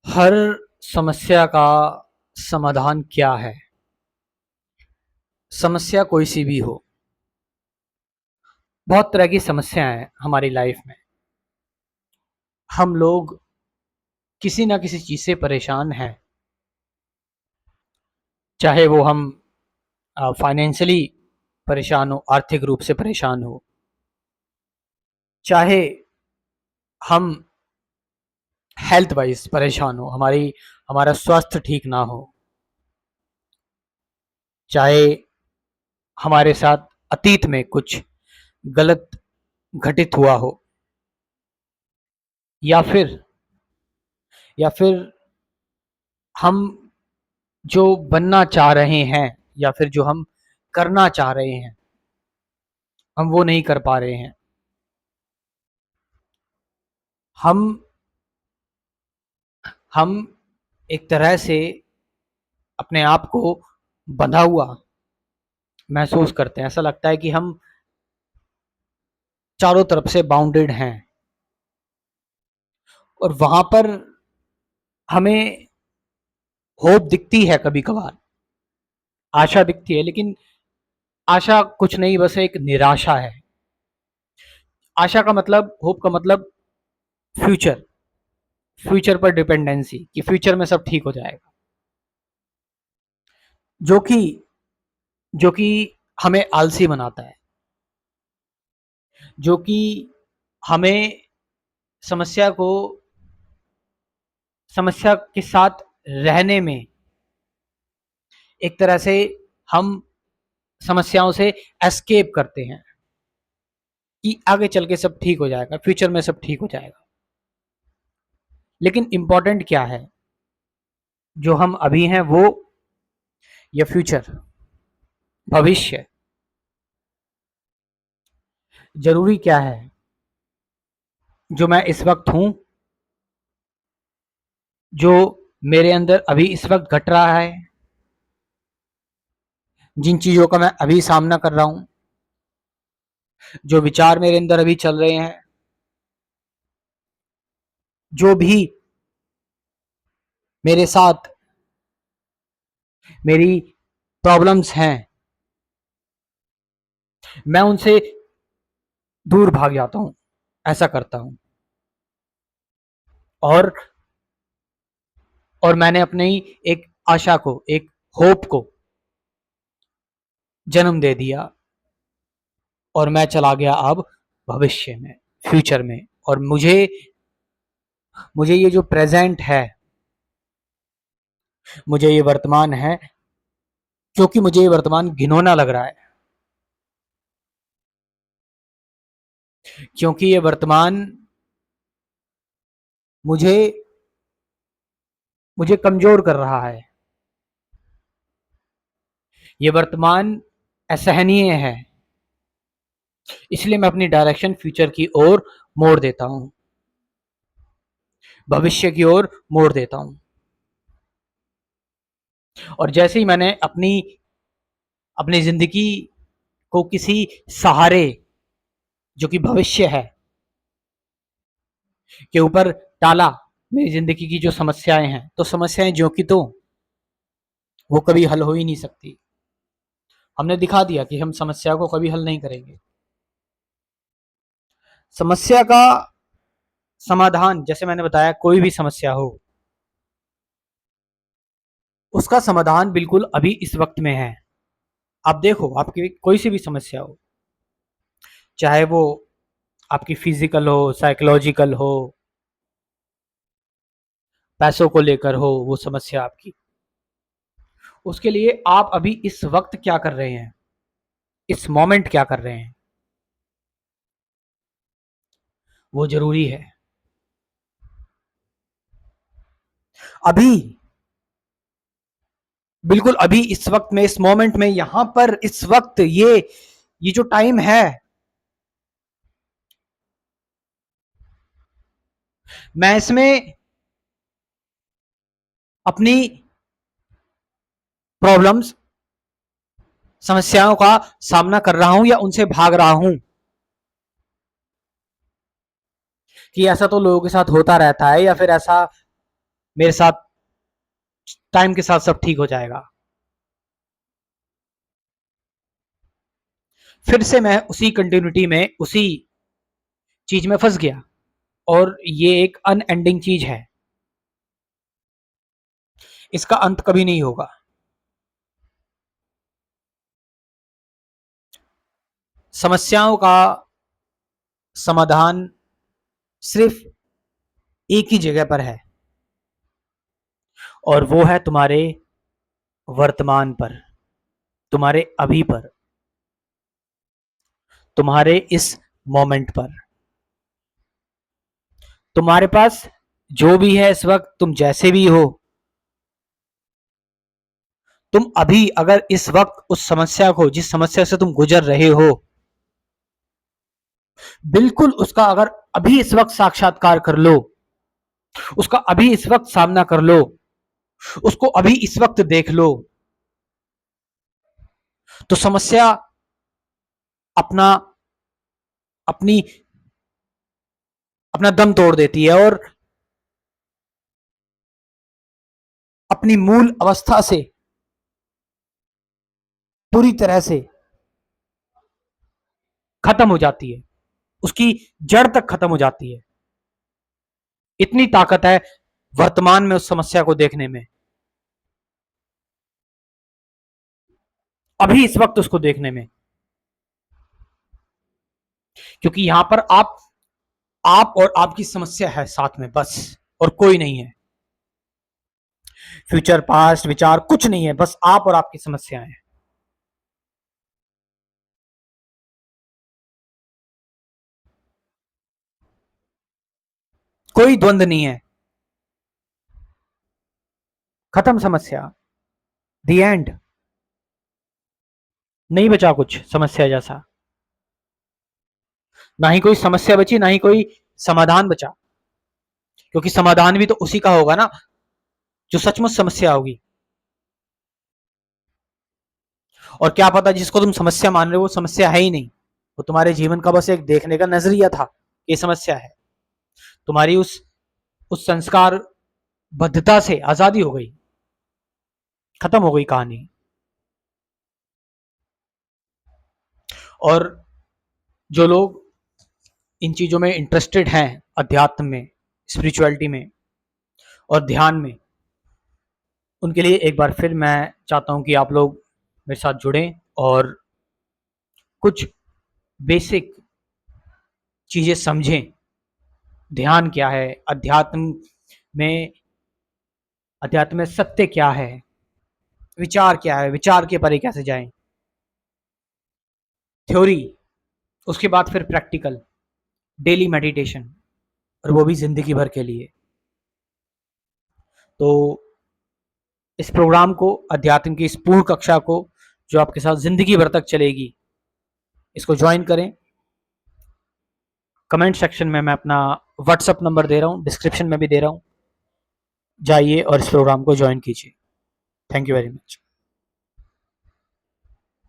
हर समस्या का समाधान क्या है? समस्या कोई सी भी हो, बहुत तरह की समस्याएं हैं हमारी लाइफ में। हम लोग किसी ना किसी चीज़ से परेशान हैं, चाहे वो हम फाइनेंशियली परेशान हो, आर्थिक रूप से परेशान हो, चाहे हम हेल्थ वाइज परेशान हो, हमारा स्वास्थ्य ठीक ना हो, चाहे हमारे साथ अतीत में कुछ गलत घटित हुआ हो, या फिर या फिर हम जो बनना चाह रहे हैं, या फिर जो हम करना चाह रहे हैं, हम वो नहीं कर पा रहे हैं। हम हम एक तरह से अपने आप को बंधा हुआ महसूस करते हैं। ऐसा लगता है कि हम चारों तरफ से बाउंडेड हैं, और वहां पर हमें होप दिखती है, कभी कभार आशा दिखती है, लेकिन आशा कुछ नहीं, बस एक निराशा है। आशा का मतलब, होप का मतलब फ्यूचर, फ्यूचर पर डिपेंडेंसी, कि फ्यूचर में सब ठीक हो जाएगा, जो कि जो कि हमें आलसी बनाता है, जो कि हमें समस्या को समस्या के साथ रहने में, एक तरह से हम समस्याओं से एस्केप करते हैं कि आगे चल के सब ठीक हो जाएगा, फ्यूचर में सब ठीक हो जाएगा। लेकिन इंपॉर्टेंट क्या है, जो हम अभी हैं वो, या फ्यूचर, भविष्य? जरूरी क्या है, जो मैं इस वक्त हूं, जो मेरे अंदर अभी इस वक्त घट रहा है, जिन चीजों का मैं अभी सामना कर रहा हूं, जो विचार मेरे अंदर अभी चल रहे हैं, जो भी मेरे साथ मेरी प्रॉब्लम्स हैं, मैं उनसे दूर भाग जाता हूं, ऐसा करता हूं। और और मैंने अपनी एक आशा को, एक होप को जन्म दे दिया, और मैं चला गया अब भविष्य में, फ्यूचर में। और मुझे मुझे ये जो प्रेजेंट है, मुझे ये वर्तमान है, क्योंकि मुझे ये वर्तमान घिनौना लग रहा है, क्योंकि ये वर्तमान मुझे मुझे कमजोर कर रहा है। ये वर्तमान असहनीय है, इसलिए मैं अपनी डायरेक्शन फ्यूचर की ओर मोड़ देता हूं, भविष्य की ओर मोड़ देता हूं। और जैसे ही मैंने अपनी अपनी जिंदगी को किसी सहारे, जो कि भविष्य है, के ऊपर टाला, मेरी जिंदगी की जो समस्याएं हैं, तो समस्याएं जो कि तो वो कभी हल हो ही नहीं सकती। हमने दिखा दिया कि हम समस्या को कभी हल नहीं करेंगे। समस्या का समाधान, जैसे मैंने बताया, कोई भी समस्या हो, उसका समाधान बिल्कुल अभी इस वक्त में है। आप देखो, आपकी कोई सी भी समस्या हो, चाहे वो आपकी फिजिकल हो, साइकोलॉजिकल हो, पैसों को लेकर हो वो समस्या आपकी, उसके लिए आप अभी इस वक्त क्या कर रहे हैं, इस मोमेंट क्या कर रहे हैं, वो जरूरी है। अभी, बिल्कुल अभी, इस वक्त में, इस मोमेंट में, यहां पर, इस वक्त, ये जो टाइम है, मैं इसमें अपनी प्रॉब्लम्स, समस्याओं का सामना कर रहा हूं, या उनसे भाग रहा हूं, कि ऐसा तो लोगों के साथ होता रहता है, या फिर ऐसा मेरे साथ टाइम के साथ सब ठीक हो जाएगा। फिर से मैं उसी कंटिन्यूटी में, उसी चीज में फंस गया, और ये एक अनएंडिंग चीज है, इसका अंत कभी नहीं होगा। समस्याओं का समाधान सिर्फ एक ही जगह पर है, और वो है तुम्हारे वर्तमान पर, तुम्हारे अभी पर, तुम्हारे इस मोमेंट पर। तुम्हारे पास जो भी है इस वक्त, तुम जैसे भी हो, तुम अभी अगर इस वक्त उस समस्या को, जिस समस्या से तुम गुजर रहे हो, बिल्कुल उसका अगर अभी इस वक्त साक्षात्कार कर लो, उसका अभी इस वक्त सामना कर लो, उसको अभी इस वक्त देख लो, तो समस्या अपना अपनी अपना दम तोड़ देती है, और अपनी मूल अवस्था से पूरी तरह से खत्म हो जाती है, उसकी जड़ तक खत्म हो जाती है। इतनी ताकत है वर्तमान में उस समस्या को देखने में, अभी इस वक्त उसको देखने में, क्योंकि यहां पर आप और आपकी समस्या है साथ में, बस, और कोई नहीं है। फ्यूचर, पास्ट, विचार कुछ नहीं है, बस आप और आपकी समस्याएं हैं। कोई द्वंद नहीं है, खत्म समस्या, द एंड। नहीं बचा कुछ समस्या जैसा, ना ही कोई समस्या बची, ना ही कोई समाधान बचा, क्योंकि समाधान भी तो उसी का होगा ना जो सचमुच समस्या होगी। और क्या पता जिसको तुम समस्या मान रहे हो वो समस्या है ही नहीं, वो तुम्हारे जीवन का बस एक देखने का नजरिया था, ये समस्या है। तुम्हारी उस संस्कार बद्धता से आजादी हो गई, खत्म हो गई कहानी। और जो लोग इन चीजों में इंटरेस्टेड हैं, अध्यात्म में, स्पिरिचुअलिटी में और ध्यान में, उनके लिए एक बार फिर मैं चाहता हूं कि आप लोग मेरे साथ जुड़ें और कुछ बेसिक चीजें समझें। ध्यान क्या है, में अध्यात्म में सत्य क्या है, विचार क्या है, विचार के परे कैसे जाएं, थ्योरी, उसके बाद फिर प्रैक्टिकल, डेली मेडिटेशन, और वो भी जिंदगी भर के लिए। तो इस प्रोग्राम को, अध्यात्म की इस पूर्ण कक्षा को, जो आपके साथ जिंदगी भर तक चलेगी, इसको ज्वाइन करें। कमेंट सेक्शन में मैं अपना व्हाट्सअप नंबर दे रहा हूँ, डिस्क्रिप्शन में भी दे रहा हूँ, जाइए और इस प्रोग्राम को ज्वाइन कीजिए। Thank you very much.